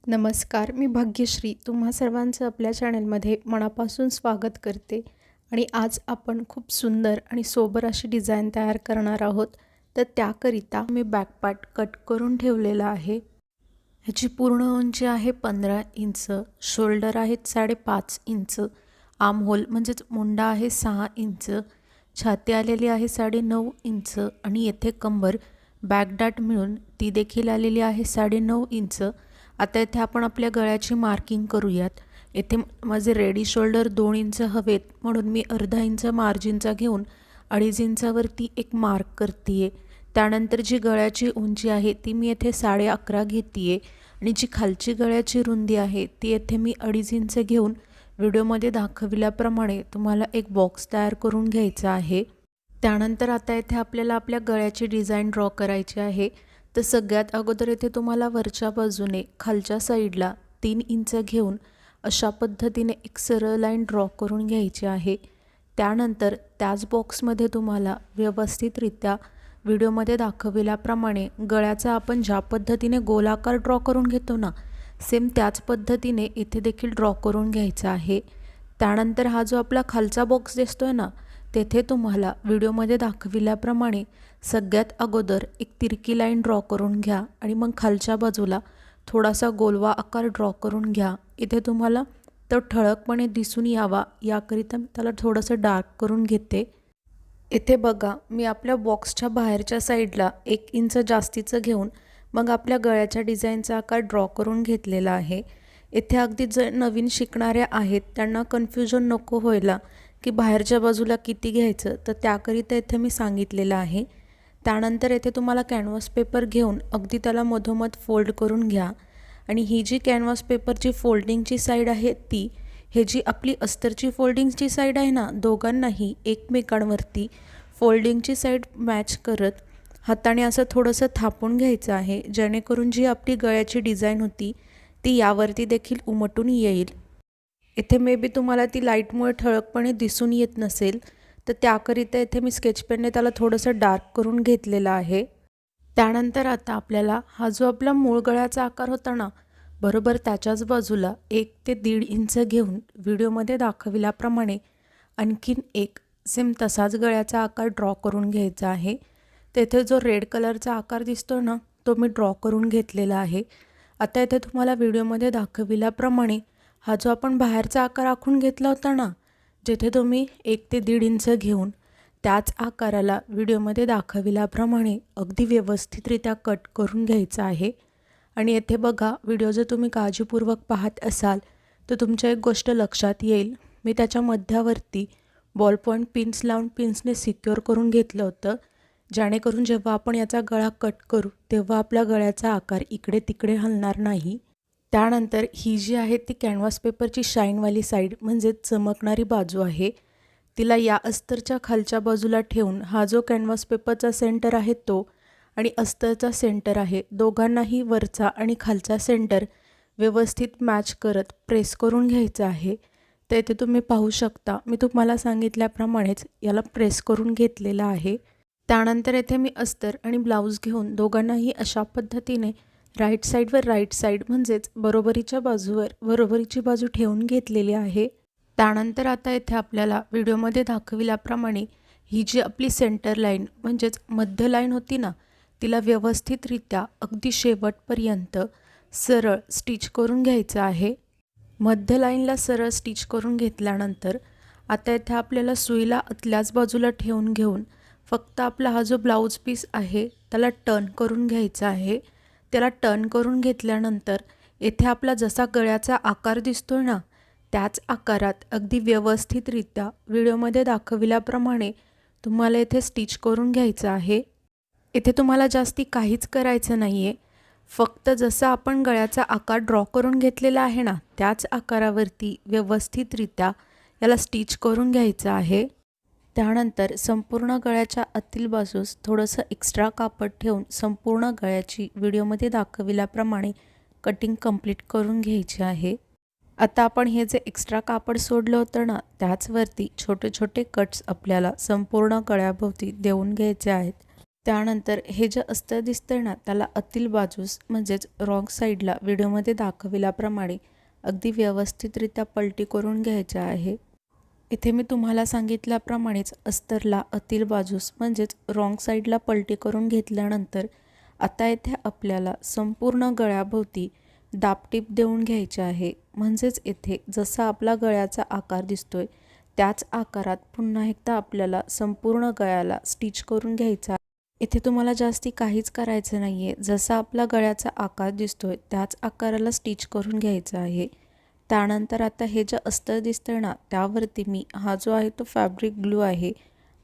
नमस्कार, मी भाग्यश्री तुम्हा सर्वांचं आपल्या चॅनलमध्ये मनापासून स्वागत करते. आणि आज आपण खूप सुंदर आणि सोबर अशी डिझाईन तयार करणार आहोत. तर त्याकरिता मी बॅकपार्ट कट करून ठेवलेला आहे. ह्याची पूर्ण उंची आहे 15 इंच, शोल्डर आहेत 5.5 इंच, आर्म होल म्हणजेच मुंडा आहे 6 इंच, छाती आलेली आहे 9.5 इंच आणि येथे कंबर बॅकडाट मिळून ती देखील आलेली आहे 9.5 इंच. आता इथे आपण आपल्या गळ्याची मार्किंग करूयात. येथे माझे रेडी शोल्डर 2 इंच हवेत, म्हणून मी अर्धा इंच मार्जिनचा घेऊन 2.5 इंचावरती एक मार्क करते. त्यानंतर जी गळ्याची उंची आहे ती मी येथे 11.5 घेते आणि जी खालची गळ्याची रुंदी आहे ती येथे मी 2.5 इंच घेऊन व्हिडिओमध्ये दाखविल्याप्रमाणे तुम्हाला एक बॉक्स तयार करून घ्यायचा आहे. त्यानंतर आता इथे आपल्याला आपल्या गळ्याची डिझाईन ड्रॉ करायची आहे. तर सगळ्यात अगोदर इथे तुम्हाला वरच्या बाजूने खालच्या साईडला 3 इंच घेऊन अशा पद्धतीने एक सरळ लाईन ड्रॉ करून घ्यायची आहे. त्यानंतर त्याच बॉक्समध्ये तुम्हाला व्यवस्थितरित्या व्हिडिओमध्ये दाखविल्याप्रमाणे गळ्याचा आपण ज्या पद्धतीने गोलाकार ड्रॉ करून घेतो ना, सेम त्याच पद्धतीने इथे देखील ड्रॉ करून घ्यायचा आहे. त्यानंतर हा जो आपला खालचा बॉक्स दिसतोय ना, तेथे तुम्हाला व्हिडिओमध्ये दाखविल्याप्रमाणे सगळ्यात अगोदर एक तिरकी लाईन ड्रॉ करून घ्या आणि मग खालच्या बाजूला थोडासा गोलवा आकार ड्रॉ करून घ्या. इथे तुम्हाला तो ठळकपणे दिसून यावा याकरिता मी त्याला थोडंसं डार्क करून घेते. इथे बघा, मी आपल्या बॉक्सच्या बाहेरच्या साईडला 1 इंच जास्तीचं घेऊन मग आपल्या गळ्याच्या डिझाईनचा आकार ड्रॉ करून घेतलेला आहे. इथे अगदी नवीन शिकणाऱ्या आहेत त्यांना कन्फ्युजन नको व्हायला की बाहेरच्या बाजूला किती घ्यायचं, तर त्याकरिता इथे मी सांगितलेलं आहे. त्यानंतर येथे तुम्हाला कॅनव्हास पेपर घेऊन अगदी त्याला मधोमध फोल्ड करून घ्या आणि ही जी कॅनव्हास पेपरची फोल्डिंगची साईड आहे ती हे जी आपली अस्तरची फोल्डिंगची साईड आहे ना, दोघांनाही एकमेकांवरती फोल्डिंगची साईड मॅच करत हाताने असं थोडंसं थापून घ्यायचं आहे, जेणेकरून जी आपली गळ्याची डिझाईन होती ती यावरती देखील उमटून येईल. इथे मे बी तुम्हाला ती लाईटमुळे ठळकपणे दिसून येत नसेल, तर त्याकरिता इथे मी स्केच पेनने त्याला थोडंसं डार्क करून घेतलेलं आहे. त्यानंतर आता आपल्याला हा जो आपला मूळ गळ्याचा आकार होता ना, बरोबर त्याच्याच बाजूला 1 ते 1.5 इंच घेऊन व्हिडिओमध्ये दाखविल्याप्रमाणे आणखीन एक सेम तसाच गळ्याचा आकार ड्रॉ करून घ्यायचा आहे. तेथे जो रेड कलरचा आकार दिसतो ना, तो मी ड्रॉ करून घेतलेला आहे. आता इथे तुम्हाला व्हिडिओमध्ये दाखविल्याप्रमाणे हा जो आपण बाहेरचा आकार आखून घेतला होता ना, जेथे तुम्ही 1 ते 1.5 इंच घेऊन त्याच आकाराला व्हिडिओमध्ये दाखविल्याप्रमाणे अगदी व्यवस्थितरित्या कट करून घ्यायचा आहे. आणि येथे बघा, व्हिडिओ जर तुम्ही काळजीपूर्वक पाहत असाल तर तुमच्या एक गोष्ट लक्षात येईल. मी त्याच्या मध्यावरती बॉल पॉईंट पिन्स लावून पिन्सने सिक्युअर करून घेतलं होतं, जेणेकरून जेव्हा आपण याचा गळा कट करू तेव्हा आपल्या गळ्याचा आकार इकडे तिकडे हलणार नाही. त्यानंतर ही जी आहे ती कॅनव्हास पेपरची शाईनवाली साईड म्हणजेच चमकणारी बाजू आहे, तिला या अस्तरच्या खालच्या बाजूला ठेवून हा जो कॅनव्हास पेपरचा सेंटर आहे तो आणि अस्तरचा सेंटर आहे, दोघांनाही वरचा आणि खालचा सेंटर व्यवस्थित मॅच करत प्रेस करून घ्यायचं आहे. तर इथे तुम्ही पाहू शकता, मी तुम्हाला सांगितल्याप्रमाणेच याला प्रेस करून घेतलेलं आहे. त्यानंतर येथे मी अस्तर आणि ब्लाऊज घेऊन दोघांनाही अशा पद्धतीने राईट साईडवर राईट साईड म्हणजेच बरोबरीच्या बाजूवर बरोबरीची बाजू ठेवून घेतलेली आहे. त्यानंतर आता इथे आपल्याला व्हिडिओमध्ये दाखविल्याप्रमाणे ही जी आपली सेंटर लाईन म्हणजेच मध्य लाईन होती ना, तिला व्यवस्थितरित्या अगदी शेवटपर्यंत सरळ स्टिच करून घ्यायचं आहे. मध्य लाईनला सरळ स्टिच करून घेतल्यानंतर आता इथे आपल्याला सुईला आतल्याच बाजूला ठेवून घेऊन फक्त आपला हा जो ब्लाऊज पीस आहे त्याला टर्न करून घ्यायचा आहे. त्याला टर्न करून घेतल्यानंतर येथे आपला जसा गळ्याचा आकार दिसतोय ना, त्याच आकारात अगदी व्यवस्थितरित्या व्हिडिओमध्ये दाखविल्याप्रमाणे तुम्हाला इथे स्टिच करून घ्यायचं आहे. इथे तुम्हाला जास्ती काहीच करायचं नाही आहे, फक्त जसं आपण गळ्याचा आकार ड्रॉ करून घेतलेला आहे ना, त्याच आकारावरती व्यवस्थितरित्या याला स्टिच करून घ्यायचं आहे. त्यानंतर संपूर्ण गळ्याच्या आतील बाजूस थोडंसं एक्स्ट्रा कापड ठेवून संपूर्ण गळ्याची व्हिडिओमध्ये दाखविल्याप्रमाणे कटिंग कंप्लीट करून घ्यायची आहे. आता आपण हे जे एक्स्ट्रा कापड सोडलं होतं ना, त्याचवरती छोटे छोटे कट्स आपल्याला संपूर्ण गळ्याभोवती देऊन घ्यायचे आहेत. त्यानंतर हे जे अस्तर दिसतंय ना त्याला आतील बाजूस म्हणजेच रॉंग साईडला व्हिडिओमध्ये दाखविल्याप्रमाणे अगदी व्यवस्थितरित्या पलटी करून घ्यायचे आहे। इथे मी तुम्हाला सांगितल्याप्रमाणेच अस्तरला आतील बाजूस म्हणजेच रॉंग साईडला पलटी करून घेतल्यानंतर आता इथे आपल्याला संपूर्ण गळ्याभोवती दाबटीप देऊन घ्यायचे आहे। म्हणजेच इथे जसा आपला गळ्याचा आकार दिसतोय त्याच आकारात पुन्हा एकदा आपल्याला संपूर्ण गळ्याला स्टिच करून घ्यायचा आहे। इथे तुम्हाला जास्ती काहीच करायचं नाहीये, जसा आपला गळ्याचा आकार दिसतोय त्याच आकाराला स्टिच करून घ्यायचा आहे। त्यानंतर आता हे जे अस्तर दिसतंय ना त्यावरती मी हा जो आहे तो फॅब्रिक ग्लू आहे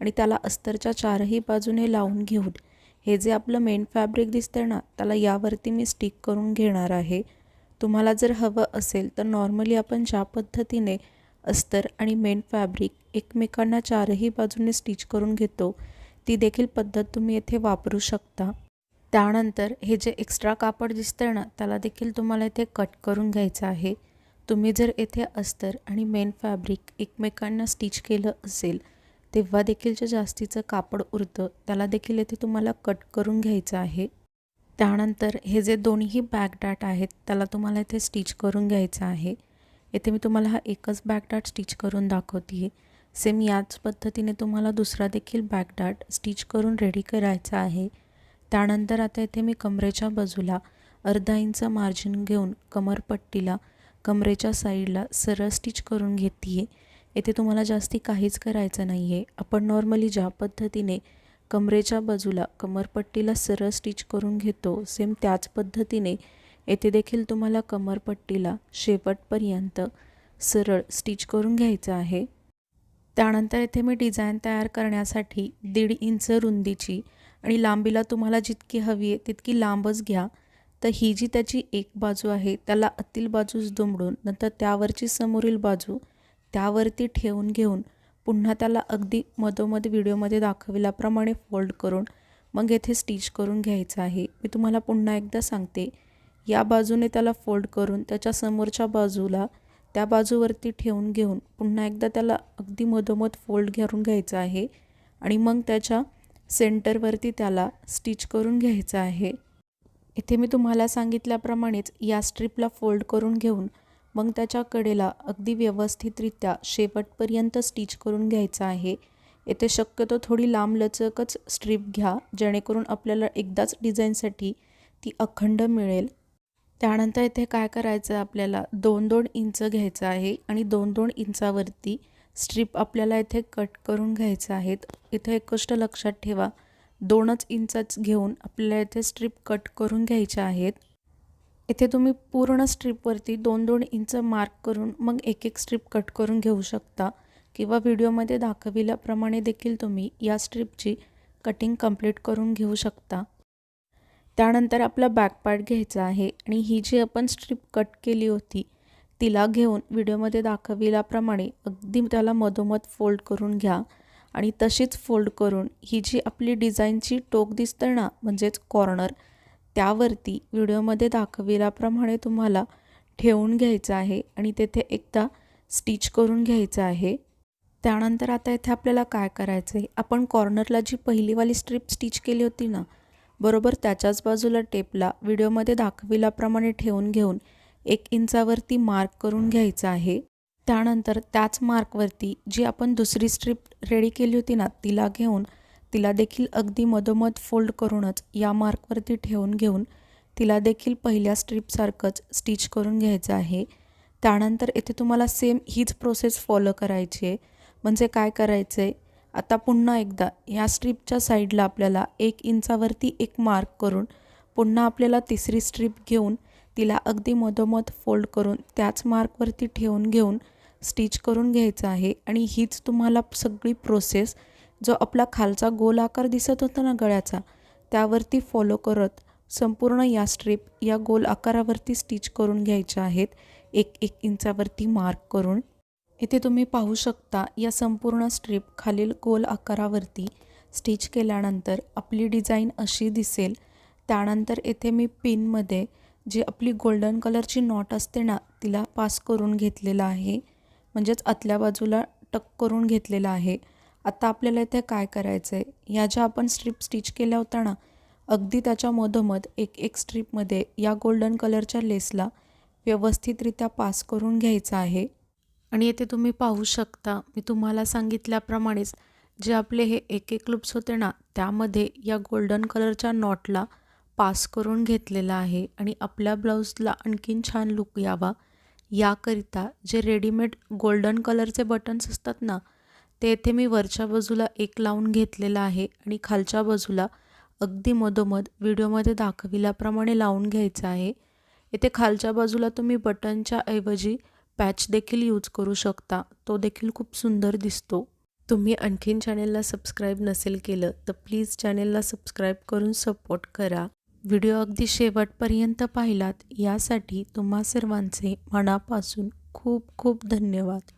आणि त्याला अस्तरच्या चारही बाजूने लावून घेऊन हे जे आपलं मेन फॅब्रिक दिसतंय ना त्याला यावरती मी स्टिक करून घेणार आहे। तुम्हाला जर हवं असेल तर नॉर्मली आपण ज्या पद्धतीने अस्तर आणि मेन फॅब्रिक एकमेकांना चारही बाजूने स्टिच करून घेतो ती देखील पद्धत तुम्ही येथे वापरू शकता। त्यानंतर हे जे एक्स्ट्रा कापड दिसतंय ना त्याला देखील तुम्हाला इथे कट करून घ्यायचं आहे। तुम्ही जर येथे अस्तर आणि मेन फॅब्रिक एकमेकांना स्टिच केलं असेल तेव्हा देखील जे जास्तीचं कापड उरतं त्याला देखील येथे तुम्हाला कट करून घ्यायचं आहे। त्यानंतर हे जे दोन्ही बॅक डाट आहेत त्याला तुम्हाला इथे स्टिच करून घ्यायचं आहे। इथे मी तुम्हाला हा एकच बॅक डाट स्टिच करून दाखवते। सेम याच पद्धतीने तुम्हाला दुसरा देखील बॅक डाट स्टिच करून रेडी करायचा आहे। त्यानंतर आता इथे मी कमरेच्या बाजूला अर्धा इंच मार्जिन घेऊन कमरपट्टीला कमरेच्या साईडला सरळ स्टिच करून घेते। इथे तुम्हाला जास्ती काहीच करायचं नाही आहे। आपण नॉर्मली ज्या पद्धतीने कमरेच्या बाजूला कमरपट्टीला सरळ स्टिच करून घेतो सेम त्याच पद्धतीने येथे देखील तुम्हाला कमरपट्टीला शेवटपर्यंत सरळ स्टिच करून घ्यायचं आहे। त्यानंतर इथे मी डिझाईन तयार करण्यासाठी 1.5 इंच रुंदीची आणि लांबीला तुम्हाला जितकी हवी आहे तितकी लांबच घ्या। तर ही जी त्याची एक बाजू आहे त्याला आतील बाजूस दुमडून नंतर त्यावरची समोरील बाजू त्यावरती ठेवून घेऊन पुन्हा त्याला अगदी मधोमध व्हिडिओमध्ये दाखविल्याप्रमाणे फोल्ड करून मग येथे स्टिच करून घ्यायचं आहे। मी तुम्हाला पुन्हा एकदा सांगते, या बाजूने त्याला फोल्ड करून त्याच्या समोरच्या बाजूला त्या बाजूवरती ठेवून घेऊन पुन्हा एकदा त्याला अगदी मधोमध फोल्ड करून घ्यायचं आहे आणि मग त्याच्या सेंटरवरती त्याला स्टिच करून घ्यायचं आहे। इथे मी तुम्हाला सांगितल्याप्रमाणेच या स्ट्रिपला फोल्ड करून घेऊन मग त्याच्या कडेला अगदी व्यवस्थितरित्या शेवटपर्यंत स्टिच करून घ्यायचं आहे। येथे शक्यतो थोडी लांबलचकच स्ट्रिप घ्या जेणेकरून आपल्याला एकदाच डिझाईनसाठी ती अखंड मिळेल। त्यानंतर इथे काय करायचं आपल्याला 2-2 इंच घ्यायचं आहे आणि 2-2 इंचावरती स्ट्रिप आपल्याला इथे कट करून घ्यायचं आहेत। इथे एक गोष्ट लक्षात ठेवा, 2च इंचच घेऊन आपल्याला इथे स्ट्रिप कट करून घ्यायच्या आहेत। इथे तुम्ही पूर्ण स्ट्रिपवरती 2-2 इंच मार्क करून मग एक स्ट्रिप कट करून घेऊ शकता किंवा व्हिडिओमध्ये दाखविल्याप्रमाणे देखील तुम्ही या स्ट्रिपची कटिंग कंप्लीट करून घेऊ शकता। त्यानंतर आपला बॅक पार्ट घ्यायचा आहे आणि ही जी आपण स्ट्रिप कट केली होती तिला घेऊन व्हिडिओमध्ये दाखविल्याप्रमाणे अगदी त्याला मधोमध फोल्ड करून घ्या आणि तशीच फोल्ड करून ही जी आपली डिझाईनची टोक दिसतं ना म्हणजेच कॉर्नर त्यावरती व्हिडिओमध्ये दाखविल्याप्रमाणे तुम्हाला ठेवून घ्यायचं आहे आणि तेथे एकदा स्टिच करून घ्यायचं आहे। त्यानंतर आता इथे आपल्याला काय करायचं आहे, आपण कॉर्नरला जी पहिलीवाली स्ट्रिप स्टिच केली होती ना बरोबर त्याच्याच बाजूला टेपला व्हिडिओमध्ये दाखविल्याप्रमाणे ठेवून घेऊन 1 इंचावरती मार्क करून घ्यायचं आहे। त्यानंतर त्याच मार्कवरती जी आपण दुसरी स्ट्रिप रेडी केली होती ना तिला घेऊन तिला देखील अगदी मधोमध फोल्ड करूनच या मार्कवरती ठेवून घेऊन तिला देखील पहिल्या स्ट्रिपसारखंच स्टिच करून घ्यायचं आहे। त्यानंतर इथे तुम्हाला सेम हीच प्रोसेस फॉलो करायची आहे। म्हणजे काय करायचं आहे, आता पुन्हा एकदा ह्या स्ट्रिपच्या साईडला आपल्याला 1 इंचावरती एक मार्क करून पुन्हा आपल्याला तिसरी स्ट्रिप घेऊन तिला अगदी मधोमध फोल्ड करून त्याच मार्कवरती ठेवून घेऊन स्टिच करून घ्यायचं आहे। आणि हीच तुम्हाला सगळी प्रोसेस जो आपला खालचा गोल आकार दिसत होता ना गळ्याचा त्यावरती फॉलो करत संपूर्ण या स्ट्रिप या गोल आकारावरती स्टिच करून घ्यायच्या आहेत 1-1 इंचावरती मार्क करून। इथे तुम्ही पाहू शकता या संपूर्ण स्ट्रिप खालील गोल आकारावरती स्टिच केल्यानंतर आपली डिझाईन अशी दिसेल। त्यानंतर इथे मी पिनमध्ये जी आपली गोल्डन कलरची नॉट असते ना तिला पास करून घेतलेला आहे, म्हणजेच आतल्या बाजूला टक करून घेतलेला आहे। आता आपल्याला इथे काय करायचं आहे, ह्या ज्या आपण स्ट्रीप स्टिच केल्या होत्या ना, अगदी त्याच्या मधोमध एक एक स्ट्रीपमध्ये या गोल्डन कलरच्या लेसला व्यवस्थितरित्या पास करून घ्यायचं आहे. आणि येथे तुम्ही पाहू शकता, मी तुम्हाला सांगितल्याप्रमाणेच जे आपले हे एक एक लूप्स होते ना, त्यामध्ये या गोल्डन कलरच्या नॉटला पास करून घेतलेला आहे. आणि आपल्या ब्लाऊजला आणखीन छान लुक यावा याकरिता जे रेडीमेड गोल्डन कलरचे बटन्स असतात ना, ते येथे मी वरच्या बाजूला एक लावून घेतलेलं आहे आणि खालच्या बाजूला अगदी मधोमध व्हिडिओमध्ये दाखविल्याप्रमाणे लावून घ्यायचं आहे. इथे खालच्या बाजूला तुम्ही बटनच्या ऐवजी पॅच देखील यूज करू शकता, तो देखील खूप सुंदर दिसतो. तुम्ही आणखीन चॅनेलला सबस्क्राईब नसेल केलं तर प्लीज चॅनेलला सबस्क्राईब करून सपोर्ट करा. व्हिडिओ अगदी शेवटपर्यंत पाहिलात यासाठी तुम्हा सर्वांचे मनापासून खूप खूप धन्यवाद.